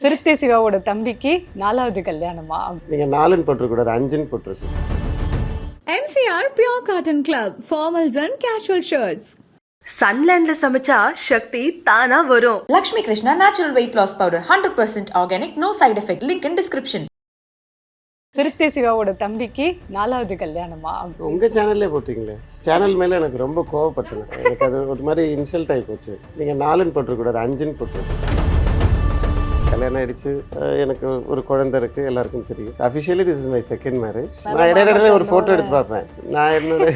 சிறுத்தை சிவாவோட தம்பிக்கு 4வது கல்யாணமா? நீங்க 4ன்னு போட்டிருக்கூடாது, 5ன்னு போட்டிருக்கு. MCR Pure Cotton Club, formals and casual shirts. சன்லேண்ட்ல சமைச்சா சக்தி தானா வரும். Lakshmi Krishna Natural Weight Loss Powder, 100% organic, no side effect. Link in description. சிறுத்தை சிவாவோட தம்பிக்கு 4வது கல்யாணமா? உங்க சேனல்லே போட்டீங்களே. சேனல் மேல எனக்கு ரொம்ப கோவப்பட்டேன். எனக்கு அது ஒரு மாதிரி இன்சல்ட் ஆகி போச்சு. நீங்க 4ன்னு போட்டிருக்கூடாது, 5ன்னு போட்டிருக்கு. கல்யாணம் ஆயிடுச்சு, எனக்கு ஒரு குழந்தை இருக்கு, எல்லாருக்கும் தெரியும். Officially this is my second marriage. நான் இடையில ஒரு போட்டோ எடுத்து பார்ப்பேன். நான் என்னோட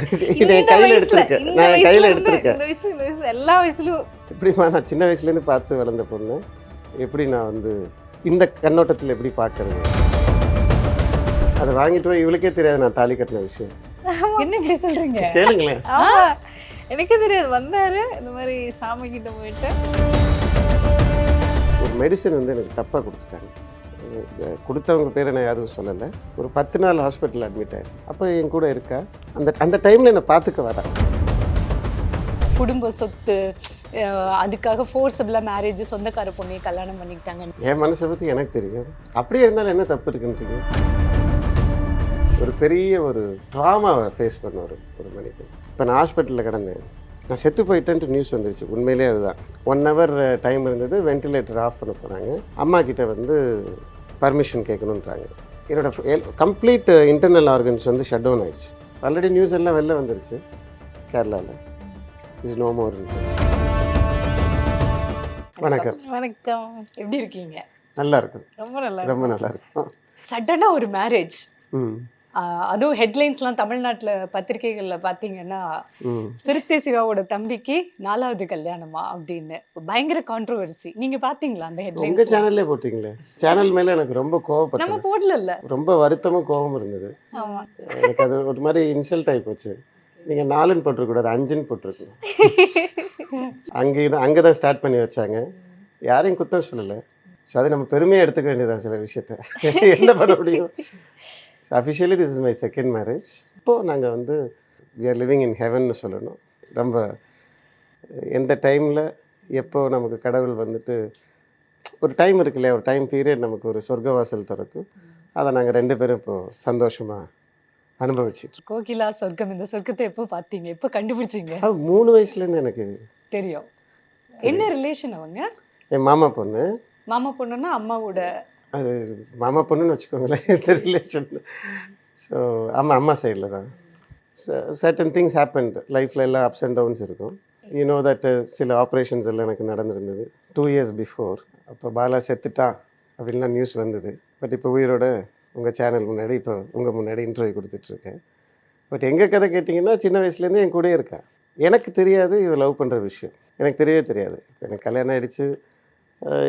இதை கையில் எடுத்திருக்கேன். நான் கையில் எடுத்திருக்கேன். எல்லா வயசுலயும் எப்படிமா நான் சின்ன வயசுலேருந்து பார்த்து வளர்ந்த பொண்ணு, எப்படி நான் வந்து இந்த கண்ணோட்டத்தில் எப்படி பார்க்கறது, அதை வாங்கிட்டு போய் இவளுக்கே தெரியாது நான் தாலி கட்டின விஷயம். என்ன இப்படி சொல்றீங்க? கேளுங்களேன். எனக்கே தெரியாது. வந்தாரு இந்த மாதிரி சாமி கிட்ட போயிட்டு ஒரு மெடிசன் வந்து எனக்கு தப்பாக கொடுத்துட்டாங்க. கொடுத்தவங்க பேரை நான் யாரும் சொல்லலை. ஒரு 10 நாள் ஹாஸ்பிட்டலில் அட்மிட் ஆகிடும். அப்போ என் கூட இருக்கா. அந்த டைமில் என்னை பார்த்துக்க வரா. குடும்ப சொத்து, அதுக்காக ஃபோர்ஸபிளாக மேரேஜ், சொந்தக்கார பொண்ணையை கல்யாணம் பண்ணிக்கிட்டாங்க. என் மனசை பற்றி எனக்கு தெரியும். அப்படியே இருந்தாலும் என்ன தப்பு இருக்குன்றீங்க? ஒரு பெரிய ஒரு ட்ராமாவை ஃபேஸ் பண்ண ஒரு மனிதன். இப்போ நான் ஹாஸ்பிட்டலில் கிடந்தேன். நான் செத்து போயிட்டேன்ட்டு நியூஸ் வந்துருச்சு. உண்மையிலே அதுதான். 1 hour டைம் இருந்தது. வென்டிலேட்டர் ஆஃப் பண்ண போகிறாங்க. அம்மா கிட்ட வந்து பர்மிஷன் கேட்கணுன்றாங்க. என்னோட கம்ப்ளீட் இன்டர்னல் ஆர்கன்ஸ் வந்து ஷட் டவுன் ஆயிடுச்சு. ஆல்ரெடி நியூஸ் எல்லாம் வெளில வந்துருச்சு கேரளாவில். Is no more. வணக்கம். வணக்கம். எப்படி இருக்கீங்க? நல்லா இருக்கும். ரொம்ப நல்லா இருக்கும். சடனாக ஒரு மேரேஜ், அதுவும் ஹெட்லைன்ஸ்லாம் தமிழ்நாட்டில் பத்திரிகைகளில் பார்த்தீங்கன்னா சிறுத்தை சிவாவோட தம்பிக்கு 4வது கல்யாணமா அப்படின்னு பயங்கர கான்ட்ரோவர்சி. நீங்க பாத்தீங்களா அந்த உங்க ஹெட்லைன்ஸ்? சேனல்லே போட்டீங்களே. சேனல் மேல எனக்கு ரொம்ப நம்ம கோவப்பட்டேன். போடல. ரொம்ப வருத்தமும் கோவம் இருந்தது. ஆமா. எனக்கு அது ஒரு மாதிரி இன்சல்ட் ஆகி போச்சு. நீங்க 4ன்னு போட்டிருக்கூடாது, 5ன்னு போட்டிருக்கணும். அங்கே தான் ஸ்டார்ட் பண்ணி வச்சாங்க. யாரையும் குத்தம் சொல்லலை. ஸோ அதை நம்ம பெருமையாக எடுத்துக்க வேண்டியதான் சில விஷயத்த. என்ன பண்ண முடியும்? Officially this is my second marriage. இப்போது நாங்கள் வந்து வி ஆர் லிவிங் இன் ஹெவன்னு சொல்லணும். ரொம்ப எந்த டைமில் எப்போ நமக்கு கடவுள் வந்துட்டு ஒரு டைம் இருக்கு இல்லையா, ஒரு டைம் பீரியட் நமக்கு ஒரு சொர்க்கவாசல் திறக்கும். அதை நாங்கள் 2 பேரும் இப்போது சந்தோஷமாக அனுபவிச்சிட்டு. கோகிலா சொர்க்கம், இந்த சொர்க்கத்தை எப்போ பார்த்தீங்க, எப்போ கண்டுபிடிச்சிங்க? 3 வயசுலேருந்து எனக்கு தெரியும். என்ன ரிலேஷன் அவங்க? என் மாமா பொண்ணு. மாமா பொண்ணுன்னா அம்மாவோட? அது மாமா பொண்ணுன்னு வச்சுக்கோங்களேன், இந்த ரிலேஷன். ஸோ ஆமாம், அம்மா சைடில் தான். சர்டன் திங்ஸ் ஹேப்பன்ட் லைஃப்பில். எல்லாம் அப்ஸ் அண்ட் டவுன்ஸ் இருக்கும். யூனோ தட் சில ஆப்ரேஷன்ஸ் எல்லாம் எனக்கு நடந்திருந்தது 2 years பிஃபோர். அப்போ பாலா செத்துட்டான் அப்படின்லாம் நியூஸ் வந்தது. பட் இப்போ உயிரோட உங்கள் சேனல் முன்னாடி, இப்போ உங்கள் முன்னாடி இன்டர்வியூ கொடுத்துட்ருக்கேன். பட் எங்கள் கதை கேட்டிங்கன்னா சின்ன வயசுலேருந்து என் கூடயே இருக்கா. எனக்கு தெரியாது இவ லவ் பண்ணுற விஷயம். எனக்கு தெரியவே தெரியாது. இப்போ எனக்கு கல்யாணம் ஆகிடுச்சு,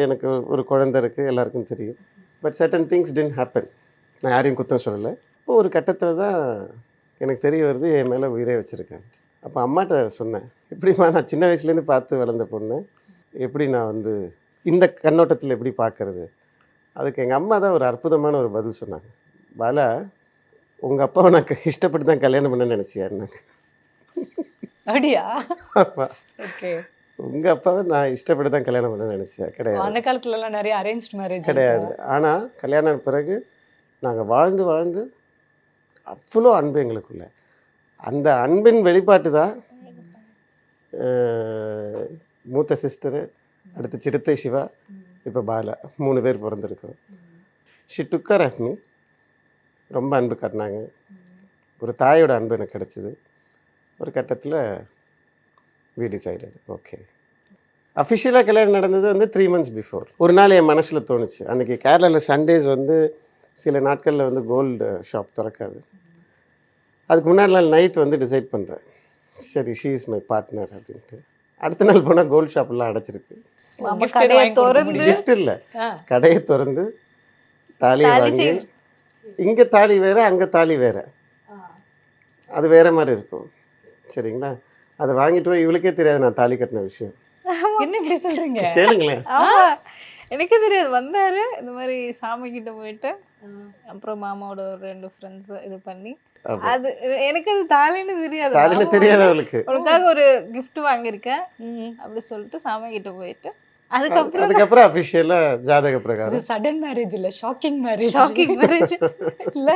எனக்கு ஒரு குழந்தை இருக்குது, எல்லாருக்கும் தெரியும். But certain things didn't happen. நான் யாரையும் குத்தம் சொல்லலை. இப்போ ஒரு கட்டத்தில் தான் எனக்கு தெரிய வருது என் மேலே உயிரே வச்சுருக்கேன். அப்போ அம்மாட்ட சொன்னேன், எப்படிம்மா நான் சின்ன வயசுலேருந்து பார்த்து வளர்ந்த பொண்ணு, எப்படி நான் வந்து இந்த கண்ணோட்டத்தில் எப்படி பார்க்கறது. அதுக்கு எங்கள் அம்மா தான் ஒரு அற்புதமான ஒரு பதில் சொன்னாங்க. பாலா, உங்கள் அப்பாவை நான் இஷ்டப்பட்டு தான் கல்யாணம் பண்ண நினச்சியாருன்னு. அப்படியா? ஆமாம். ஓகே. உங்கள் அப்பாவை நான் இஷ்டப்பட்டு தான் கல்யாணம் பண்ண நினச்சியா? கிடையாது. அந்த காலத்துலலாம் நிறைய அரேஞ்ச்டு மேரேஜ் கிடையாது. ஆனால் கல்யாணம் பிறகு நாங்கள் வாழ்ந்து அவ்வளோ அன்பு எங்களுக்குள்ள. அந்த அன்பின் வெளிப்பாட்டு தான் மூத்த சிஸ்டரு, அடுத்து சிறுத்தை சிவா, இப்போ பாலா, 3 பேர் பிறந்திருக்கோம். She took care of me. ரொம்ப அன்பு காட்டினாங்க. ஒரு தாயோட அன்பு எனக்கு கிடச்சிது. ஒரு கட்டத்தில் we decided ஓகே. அஃபிஷியலாக கல்யாணம் நடந்தது வந்து 3 months பிஃபோர். ஒரு நாள் என் மனசில் தோணுச்சு, அன்றைக்கி கேரளாவில் சண்டேஸ் வந்து சில நாட்களில் வந்து கோல்டு ஷாப் திறக்காது. அதுக்கு முன்னாடி நாள் நைட் வந்து டிசைட் பண்ணுறேன், சரி ஷீ இஸ் மை பார்ட்னர் அப்படின்ட்டு. அடுத்த நாள் போனால் கோல்டு ஷாப்லாம் அடைச்சிருக்கு. கிஃப்ட் இல்லை, கடையை திறந்து தாலியை வாங்கி, இங்கே தாலி வேறு, அங்கே தாலி வேறு, அது வேறு மாதிரி இருக்கும். சரிங்களா? அதை வாங்கிட்டு போய் இவளுக்கே தெரியாது நான் தாலி கட்டின விஷயம். என்ன இப்படி சொல்றீங்க? கேளுங்களேன். எனக்கே தெரியாது. வந்தாரு இந்த மாதிரி சாமி கிட்ட போயிட்டு, அப்புறம் மாமாவோட ஒரு 2 ஃப்ரெண்ட்ஸ் இது பண்ணி, அது எனக்கு அது தாலின்னு தெரியாது. தாலின்னு தெரியாது அவளுக்கு. உனக்காக ஒரு கிஃப்ட் வாங்கியிருக்கேன் அப்படி சொல்லிட்டு சாமி கிட்ட போயிட்டு அதுக்கப்புறம் அதுக்கப்புறம் அஃபிஷியலாக ஜாதக அது பிரகாரம் சடன் மேரேஜ் இல்ல ஷாக்கிங் மேரேஜ் ஷாக்கிங் மேரேஜ் இல்ல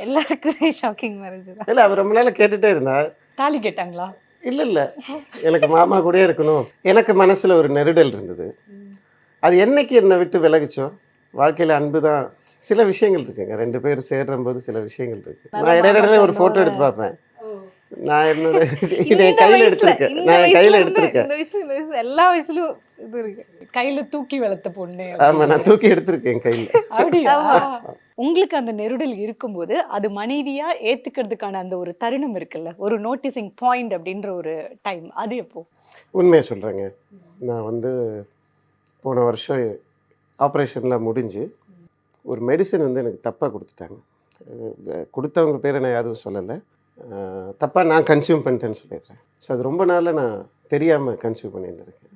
எல்லாருக்குமே ஷாக்கிங் மேரேஜ் தான். இல்லை அவர் ரொம்ப நாள் கேட்டுகிட்டே இருந்தா. தாலி கேட்டாங்களா? இல்லை எனக்கு மாமா கூடயே இருக்கணும். எனக்கு மனசில் ஒரு நெருடல் இருந்தது. அது என்னைக்கு என்னை விட்டு விலகுச்சோ, வாழ்க்கையில் அன்பு தான். சில விஷயங்கள் இருக்குங்க, 2 பேர் சேர்றம்போது சில விஷயங்கள் இருக்கு. நான் இடையில ஒரு ஃபோட்டோ எடுத்து பார்ப்பேன். நான் என்னோட இதை என் கையில் எடுத்திருக்கேன். நான் என் கையில் எடுத்திருக்கேன். இந்த வயசு எல்லா வயசுலயும் இது இருக்கு. கையில தூக்கி வளர்த்த பொண்ணு. ஆமாம், நான் தூக்கி எடுத்திருக்கேன் என் கையில். அப்படியா? உங்களுக்கு அந்த நெருடல் இருக்கும்போது அது மனைவியா ஏத்துக்கிறதுக்கான அந்த ஒரு தருணம் இருக்குல்ல, ஒரு நோட்டீசிங் பாயிண்ட் அப்படின்ற ஒரு டைம், அது எப்போ? உண்மையை சொல்கிறேங்க. நான் வந்து போன வருஷம் ஆப்ரேஷனில் முடிஞ்சு ஒரு மெடிசன் வந்து எனக்கு தப்பாக கொடுத்துட்டாங்க. கொடுத்தவங்க பேரை நான் எதுவும் சொல்லலை, தப்பாக நான் கன்சியூம் பண்ணிட்டேன்னு சொல்லிடுறேன். ஸோ அது ரொம்ப நாளில் நான் தெரியாமல் கன்சியூம் பண்ணியிருந்திருக்கேன்.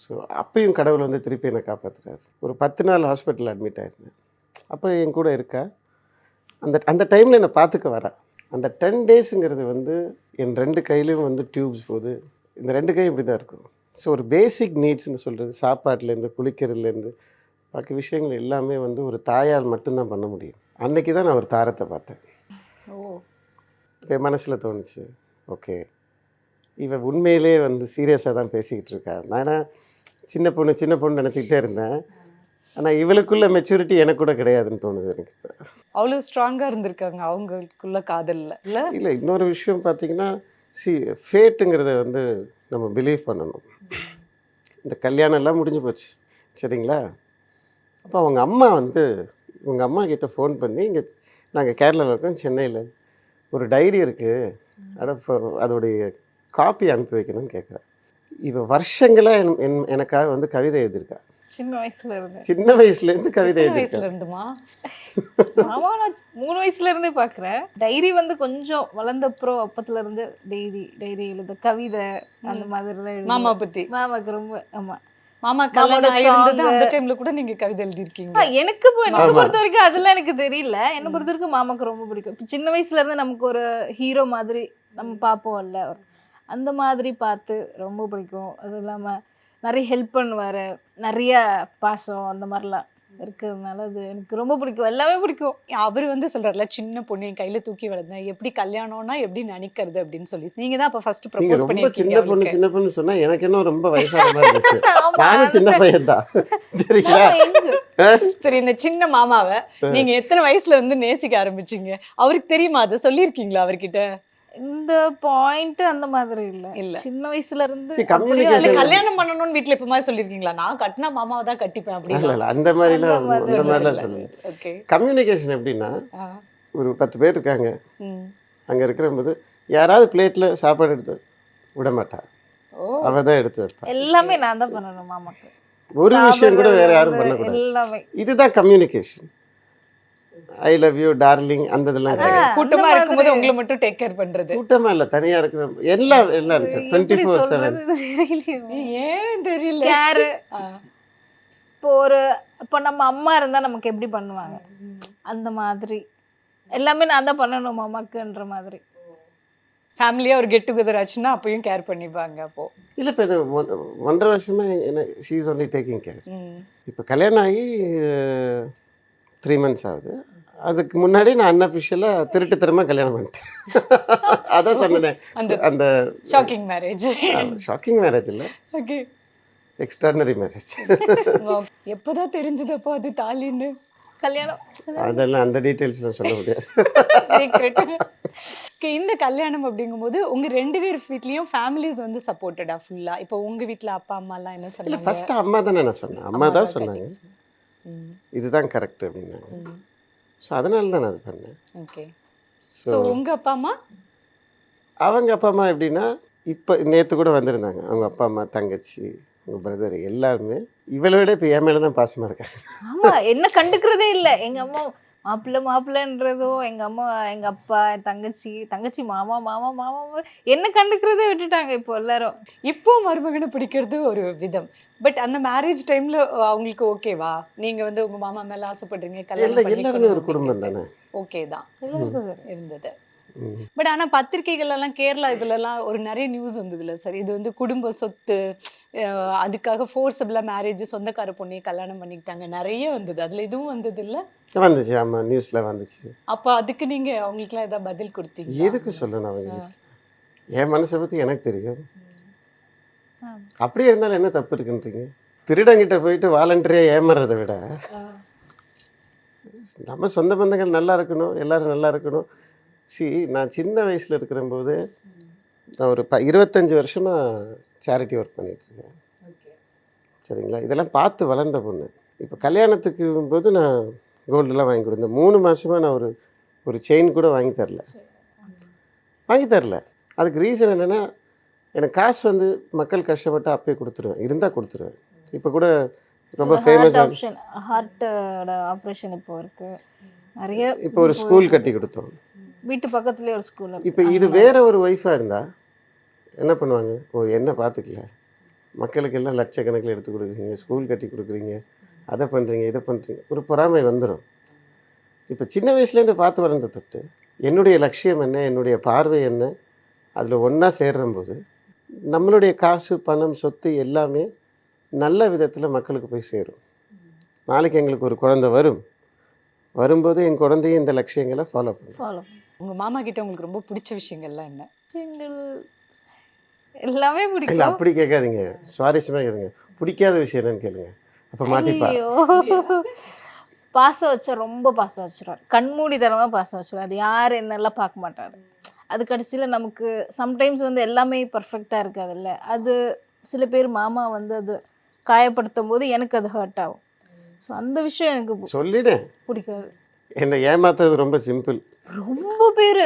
ஸோ அப்பயும் கடவுள் வந்து திருப்பி என்னை காப்பாற்றுறாரு. ஒரு 10 நாள் ஹாஸ்பிட்டலில் அட்மிட் ஆகிருந்தேன். அப்போ என் கூட இருக்கா, அந்த டைமில் என்னை பார்த்துக்க வரா. அந்த 10 டேஸுங்கிறது வந்து என் 2 கையிலையும் வந்து டியூப்ஸ் போகுது. இந்த 2 கையும் இப்படி தான் இருக்கும். ஸோ ஒரு பேசிக் நீட்ஸ்னு சொல்கிறது, சாப்பாட்டுலேருந்து குளிக்கிறதுலேருந்து பாக்கி விஷயங்கள் எல்லாமே வந்து ஒரு தாயால் மட்டும்தான் பண்ண முடியும். அன்னைக்கு தான் நான் ஒரு தாரத்தை பார்த்தேன். ஓ, என் மனசில் தோணுச்சு, ஓகே இவன் உண்மையிலே வந்து சீரியஸாக தான் பேசிக்கிட்டு இருக்கா. நான் சின்ன பொண்ணு நினச்சிக்கிட்டே இருந்தேன். ஆனால் இவளுக்குள்ள மெச்சூரிட்டி எனக்கு கூட கிடையாதுன்னு தோணுது எனக்கு இப்போ. அவ்வளோ ஸ்ட்ராங்கா இருந்திருக்காங்க அவங்களுக்குள்ள காதல்ல இல்ல? இல்லை, இன்னொரு விஷயம் பார்த்தீங்கன்னா, ஃபேட்டுங்கிறத வந்து நம்ம பிலீவ் பண்ணணும். இந்த கல்யாணம் எல்லாம் முடிஞ்சு போச்சு சரிங்களா. அப்போ அவங்க அம்மா வந்து உங்கள் அம்மா கிட்ட ஃபோன் பண்ணி, இங்கே நாங்கள் கேரளாவில் இருக்கோம், சென்னையில் ஒரு டைரி இருக்குது, அதோடைய காப்பி அனுப்பி வைக்கணும்னு கேட்குறேன். இவன் வருஷங்களாக எனக்காக வந்து கவிதை எழுதியிருக்கா. சின்ன வயசுல இருந்து சின்ன வயசுலேருந்து கவிதை எத்தனை எழுதியிருக்கா. வயசுல இருந்துமா? ஆமா, நான் 3 வயசுல இருந்தே பாக்குறேன். டைரி வந்து கொஞ்சம் வளர்ந்தப்புறம் அப்பத்துல இருந்து டைரி எழுத, கவிதை அந்த மாதிரி எல்லாம் மாமா எழுதுவேன். பத்தி. மாமாக்கு ரொம்ப ஆமா. மாமா மாமாவோட கல்யாணம் ஆயிருந்தது song. அந்த டைம்ல கூட நீங்க கவிதை எழுதிருக்கீங்க. எனக்கு ஆமா. பொறுத்த வரைக்கும் அதெல்லாம் எனக்கு தெரியல. என்ன பொறுத்த வரைக்கும் மாமாக்கு ரொம்ப பிடிக்கும். இப்ப சின்ன வயசுல இருந்து நமக்கு ஒரு ஹீரோ மாதிரி நம்ம பார்ப்போம்ல, அந்த மாதிரி பார்த்து ரொம்ப பிடிக்கும். அது இல்லாம நிறைய ஹெல்ப் பண்ணுவாரு, நிறைய பாசம் அந்த மாதிரிலாம் இருக்கிறதுனால அது எனக்கு ரொம்ப பிடிக்கும். எல்லாமே பிடிக்கும். அவர் வந்து சொல்றாருல, சின்ன பொண்ணு என் கையில தூக்கி வளர்ந்தேன், எப்படி கல்யாணம்னா எப்படி நினைக்கிறது அப்படின்னு சொல்லி. நீங்க தான் அப்ப ஃபர்ஸ்ட் நீங்கள் ப்ரப்போஸ் ரொம்ப பண்ணிருக்கீங்க சின்ன பொண்ணு அவளுக்கு. சின்ன பொண்ணு சொன்னால் எனக்கு இன்னும் ரொம்ப வயசான மாதிரி இருந்துச்சு. ஆமா, நானும் சின்ன அந்த- பையன் தான் சரிங்களா. ஆமா, எங்க? சரி, இந்த சின்ன மாமாவை நீங்க எத்தனை வயசுல வந்து நேசிக்க ஆரம்பிச்சீங்க? அவருக்கு தெரியுமா? அதை சொல்லியிருக்கீங்களா அவர்கிட்ட? இந்த பாயிண்ட் அந்த மாதிரி இல்ல. இல்ல. சின்ன வயசுல இருந்து See, அப்படியே communication- இல்ல அது- கல்யாணம் பண்ணணும்னு வீட்ல எப்ப மாதிரி சொல்லியிருக்கீங்களா? நான் கட்டினா மாமாவை தான் கட்டிப்பேன் இல்லை அப்படின்னு. இல்லை அந்த மாதிரிலாம் அந்த மாதிரி அந்த மாதிரிலாம் சொல்லல. சொல்லலை. ஓகே. கம்யூனிகேஷன் எப்படின்னா, ஒரு 10 பேர் இருக்காங்க, ம். அங்கே இருக்கிறபோது யாராவது பிளேட்டில் சாப்பாடு எடுத்து விட மாட்டா, ஓ, அவள் தான் எடுத்து வைப்பா. எல்லாமே நான் தான் பண்ணணும் மாமாக்கு. ஒரு விஷயம் கூட வேற யாரும் சாப்பிடுறது பண்ணக்கூடாது. எல்லாமே. இதுதான் communication. I love you darling அந்த இதெல்லாம் அது கிடையாது. கூட்டமா அந்த இருக்கும்போது மாதிரி. உங்களை மட்டும் டேக் கேர் பண்றது. கூட்டமாக இல்லை, தனியாக இருக்கிற எல்லாம் இருக்கு. எப்படி 24/7. சொல்றது தெரியலையே. ஏன் தெரியல. கேரு. ஆ. இப்போ நம்ம அம்மா இருந்தா நமக்கு எப்படி பண்ணுவாங்க, அந்த மாதிரி எல்லாமே நான் தான் பண்ணணும் மாமாக்குன்ற மாதிரி. ஃபேமிலியா ஒரு கெட் டுகெதர் ஆச்சுன்னா அப்பயும் கேர் பண்ணிப்பாங்க அப்போ. இல்லை இப்போ 1.5 வருஷமாக என்ன she is only taking care. ம். இப்போ கல்யாணம் ஆகி 3 months ஆகுது. அதுக்கு முன்னாடி நான் அன்அஃபிஷியலாக திருட்டுத்தனமாக கல்யாணம் பண்ணிட்டேன். அதான் சொன்னேன், அந்த அந்த ஷாக்கிங் மேரேஜ். ஷாக்கிங் மேரேஜ் இல்லை, ஓகே. Extraordinary marriage. எப்பதான் தெரிஞ்சது அப்போ அது தாலின்னு? கல்யாணம் அதெல்லாம் அந்த டீட்டெயில்ஸ்லாம் சொல்ல முடியாது. சீக்ரெட். இந்த கல்யாணம் அப்படிங்கும்போது உங்க 2 பேர் வீட்லயும் ஃபேமிலிஸ் வந்து சப்போர்ட்டடா ஃபுல்லா? இப்போ உங்க வீட்ல அப்பா அம்மா எல்லாம் என்ன இல்லை சொன்னாங்க? ஃபஸ்ட்டு அம்மா தானே நான் சொன்னேன். அம்மா தான் சொன்னாங்க ம். இதுதான் கரெக்ட் அப்படின்னாங்க. ம். ஸோ அதனால தான் நான் அது பண்ணேன். ஓகே. ஸோ சோ உங்க அப்பா அம்மா? அவங்க அப்பா அம்மா எப்படின்னா, இப்போ நேற்று கூட வந்திருந்தாங்க. அவங்க அப்பா அம்மா, தங்கச்சி, உங்கள் பிரதர் எல்லாருமே இவளை விட இப்போ என் மேலே தான் பாசமாக இருக்காங்க. ஆமா, என்ன கண்டுக்கிறதே இல்ல. எங்க அம்மா மாப்பிள்ளன்றதோ, எங்க அம்மா, எங்க அப்பா, என் தங்கச்சி மாமா மாமா மாமா என்ன கண்டுக்கிறதே விட்டுட்டாங்க இப்போ எல்லாரும். இப்போ மருமகனை பிடிக்கிறது ஒரு விதம். பட் அந்த மேரேஜ் டைம்ல அவங்களுக்கு ஓகேவா? நீங்க வந்து உங்க மாமா மேல ஆசைப்படுறீங்க, எல்லாருமே ஒரு கல்யாணம் குடும்பம் தானே. ஓகே தான் எல்லாருக்கும் இருந்தது. பட் ஆனா பத்திரிகைகள்லாம் கேரளா இதுலலாம் ஒரு நிறைய நியூஸ் வந்ததுல சார், இது வந்து குடும்ப சொத்து, அதுக்காக ஃபோர்ஸபிளா மேரேஜ், சொந்தக்கார பொண்ணையே கல்யாணம் பண்ணிக்கிட்டாங்க, நிறைய வந்தது. அதுல இதுவும் வந்தது இல்ல? வந்துச்சு, ஆமாம், நியூஸில் வந்துச்சு. அப்ப அதுக்கு நீங்க அவங்களுக்குலாம் ஏதாவது பதில் கொடுத்தீங்க? எதுக்கு சொல்லணும் அவங்க? என் மனசை பற்றி எனக்கு தெரியும். அப்படியே இருந்தாலும் என்ன தப்பு இருக்குன்றீங்க? திருடங்கிட்ட போயிட்டு வாலண்டரியாக ஏமாறதை விட நம்ம சொந்த பந்தங்கள் நல்லா இருக்கணும், எல்லாரும் நல்லா இருக்கணும். நான் சின்ன வயசில் இருக்கிறம்போது நான் ஒரு 25 வருஷமாக சேரிட்டி ஒர்க் பண்ணிகிட்ருக்கேன். சரிங்களா? இதெல்லாம் பார்த்து வளர்ந்த பொண்ணு. இப்போ கல்யாணத்துக்கு போது நான் கோல்டெலாம் வாங்கி கொடுத்தேன். 3 மாதமாக நான் ஒரு செயின் கூட வாங்கி தரல. அதுக்கு ரீசன் என்னென்னா, எனக்கு காசு வந்து மக்கள் கஷ்டப்பட்டு அப்பயே கொடுத்துருவேன், இருந்தால் கொடுத்துருவேன். இப்போ கூட ரொம்ப ஃபேமஸ் ஹார்ட்டோட ஆப்ரேஷன் இப்போ இருக்கு நிறைய. இப்போ ஒரு ஸ்கூல் கட்டி கொடுத்தோம், வீட்டு பக்கத்துலேயே ஒரு ஸ்கூல். இப்போ இது வேற ஒரு ஒய்ஃபாக இருந்தால் என்ன பண்ணுவாங்க? என்ன பார்த்துக்கல, மக்களுக்கு எல்லாம் லட்சக்கணக்கில் எடுத்து கொடுக்குறீங்க, ஸ்கூல் கட்டி கொடுக்குறீங்க, அதை பண்ணுறீங்க, இதை பண்ணுறீங்க, ஒரு பொறாமை வந்துடும். இப்போ சின்ன வயசுலேருந்து பார்த்து வளர்ந்த தொட்டு என்னுடைய லட்சியம் என்ன, என்னுடைய பார்வை என்ன, அதில் ஒன்றா சேர்றம்போது நம்மளுடைய காசு, பணம், சொத்து எல்லாமே நல்ல விதத்தில் மக்களுக்கு போய் சேரும். நாளைக்கு எங்களுக்கு ஒரு குழந்தை வரும்போது என் குழந்தையும் இந்த லட்சியங்களை ஃபாலோ பண்ணும். உங்க மாமா கிட்ட உங்களுக்கு ரொம்ப பிடிச்ச விஷயங்கள்லாம் என்ன? எல்லாமே இல்லை, பிடிக்கும். அப்படி கேட்காதீங்க, சுவாரஸ்யமாக கேளுங்க. பிடிக்காத விஷயம் என்னன்னு கேளுங்க, அப்போ மாட்டிப்பா. பாசம் வச்சா ரொம்ப பாசம் வச்சிருவார், கண்மூடித்தனமாக பாசம் வச்சிருவார். அது யார் என்னெல்லாம் பார்க்க மாட்டார். அது கடைசியில் நமக்கு சம்டைம்ஸ் வந்து எல்லாமே பர்ஃபெக்டாக இருக்காதுல்ல. அது சில பேர் மாமா வந்து அது காயப்படுத்தும் போது எனக்கு அது ஹர்ட் ஆகும். ஸோ அந்த விஷயம் எனக்கு சொல்லிட்டேன், பிடிக்காது. என்னை ஏமாத்துறது ரொம்ப சிம்பிள். ரொம்ப பேர்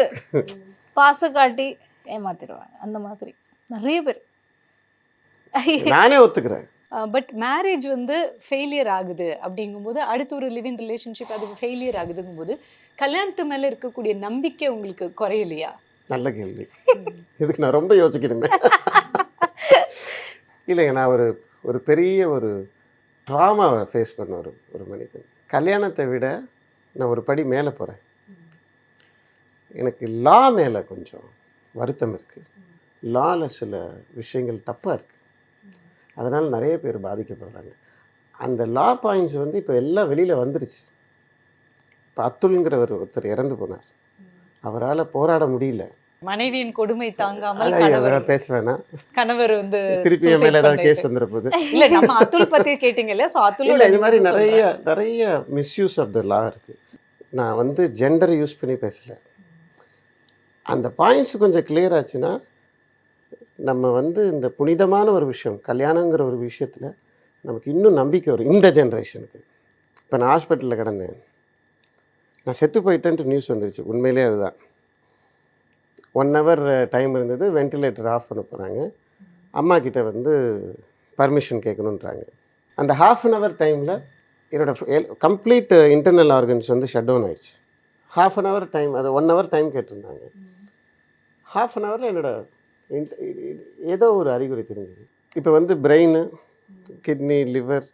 பாசம் காட்டி ஏமாத்திடுவாங்க, அந்த மாதிரி நிறைய பேர். நானே ஒத்துக்கிறேன். பட் மேரேஜ் வந்து ஃபெயிலியர் ஆகுது அப்படிங்கும்போது, அடுத்து ஒரு லிவிங் ரிலேஷன்ஷிப் அது ஃபெயிலியர் ஆகுதுங்கும்போது, கல்யாணத்து மேலே இருக்கக்கூடிய நம்பிக்கை உங்களுக்கு குறையலையா? நல்ல கேள்வி. இதுக்கு நான் ரொம்ப யோசிக்கணுமே. இல்லைங்க, நான் ஒரு பெரிய ஒரு ட்ராமாவை ஃபேஸ் பண்ண ஒரு மனிதன். கல்யாணத்தை விட நான் ஒரு படி மேலே போகிறேன். எனக்கு லா மேலே கொஞ்சம் வருத்தம் இருக்குது. லாவில் சில விஷயங்கள் தப்பாக இருக்குது, அதனால் நிறைய பேர் பாதிக்கப்படுறாங்க. அந்த லா பாயிண்ட்ஸ் வந்து இப்போ எல்லாம் வெளியில் வந்துருச்சு. இப்போ அத்துல்ங்கிறவர் ஒருத்தர் இறந்து போனார், அவரால் போராட முடியல. மனைவியின் கொடுமை தாங்காமல் பேசுவேன்னா கணவர் வந்து திருப்பி என் மேலே ஏதாவது கேஸ் வந்துட போகுது. இல்ல, நம்ம அத்துல் பத்தி கேட்டீங்கல்ல, சோ அத்துலோட இது மாதிரி நிறைய மிஸ்யூஸ் ஆஃப் த லா இருக்குது. நான் வந்து ஜெண்டரை யூஸ் பண்ணி பேசல. அந்த பாயிண்ட்ஸ் கொஞ்சம் கிளியர் ஆச்சுன்னா நம்ம வந்து இந்த புனிதமான ஒரு விஷயம், கல்யாணங்கிற ஒரு விஷயத்தில் நமக்கு இன்னும் நம்பிக்கை வரும் இந்த ஜென்ரேஷனுக்கு. இப்போ நான் ஹாஸ்பிட்டலில் கிடந்தேன், நான் செத்து போயிட்டேன்ட்டு நியூஸ் வந்துருச்சு. உண்மையிலே அதுதான். 1 hour டைம் இருந்தது, வென்டிலேட்டர் ஆஃப் பண்ண போகிறாங்க. அம்மா கிட்ட வந்து பர்மிஷன் கேட்கணுன்றாங்க. அந்த 1/2 hour டைமில் என்னோடய கம்ப்ளீட் இன்டர்னல் ஆர்கன்ஸ் வந்து ஷட் டவுன் ஆகிடுச்சு. 1/2 hour டைம், அது 1 hour டைம் கேட்டிருந்தாங்க. 1/2 hourல என்னோட ஏதோ ஒரு அறிகுறி தெரிஞ்சுது. இப்போ வந்து brain, kidney, liver,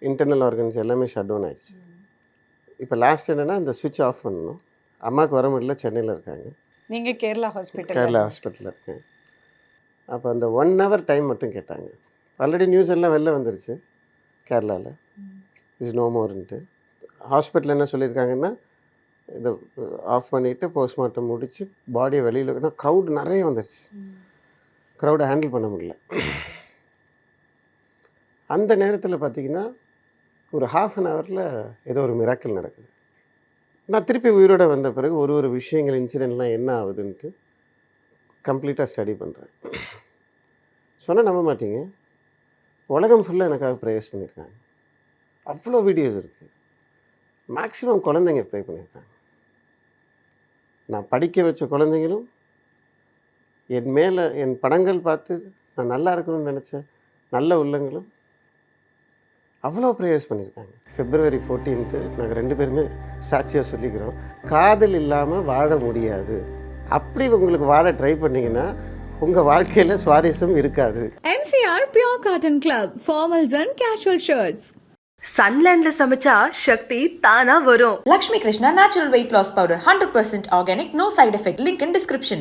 internal organs எல்லாமே ஷட் டவுன் ஆகிடுச்சு. இப்போ லாஸ்ட் என்னென்னா இந்த ஸ்விட்ச் ஆஃப் பண்ணணும். அம்மாவுக்கு வர முடியல, சென்னையில் இருக்காங்க. நீங்கள் கேரளா ஹாஸ்பிட்டலில் இருக்கேன். அப்போ அந்த 1 hour டைம் மட்டும் கேட்டாங்க. ஆல்ரெடி நியூஸ் எல்லாம் வெளில வந்துருச்சு கேரளாவில், இஸ் நோ மோர்ன்ட்டு. ஹாஸ்பிட்டல் என்ன சொல்லியிருக்காங்கன்னா, இதை ஆஃப் பண்ணிவிட்டு போஸ்ட்மார்ட்டம் முடித்து பாடியை வெளியில், ஏன்னா க்ரௌட் நிறைய வந்துருச்சு, க்ரௌடை ஹேண்டில் பண்ண முடியல. அந்த நேரத்தில் பார்த்திங்கன்னா ஒரு 1/2 hourல ஏதோ ஒரு மிராக்கிள் நடக்குது. நான் திருப்பி உயிரோடு வந்த பிறகு ஒரு விஷயங்கள், இன்சிடெண்ட்லாம் என்ன ஆகுதுன்ட்டு கம்ப்ளீட்டாக ஸ்டடி பண்ணுறேன். சொன்னால் நம்ப மாட்டீங்க, உலகம் ஃபுல்லாக எனக்காக ப்ரேயர்ஸ் பண்ணியிருக்காங்க. அவ்வளோ வீடியோஸ் இருக்குது. மேக்ஸிமம் குழந்தைங்க ப்ரே பண்ணியிருக்காங்க. நான் படிக்க வச்ச குழந்தைங்களும், என் மேலே என் படங்கள் பார்த்து நான் நல்லா இருக்கணும்னு நினச்ச நல்ல உள்ளங்களும் அவ்வளோ ப்ரேயர்ஸ் பண்ணியிருக்காங்க. February 14th நாங்கள் 2 பேருமே சாட்சியாக சொல்லிக்கிறோம், காதல் இல்லாமல் வாழ முடியாது. அப்படி உங்களுக்கு வாழ ட்ரை பண்ணிங்கன்னா உங்கள் வாழ்க்கையில் சுவாரஸ்யம் இருக்காது. MCR Pure Cotton Club, formals and casual shirts. சன்லேண்ட்ல சமைச்சா சக்தி தானா வரும். Lakshmi Krishna Natural Weight Loss Powder 100% organic, no side effect. Link in description.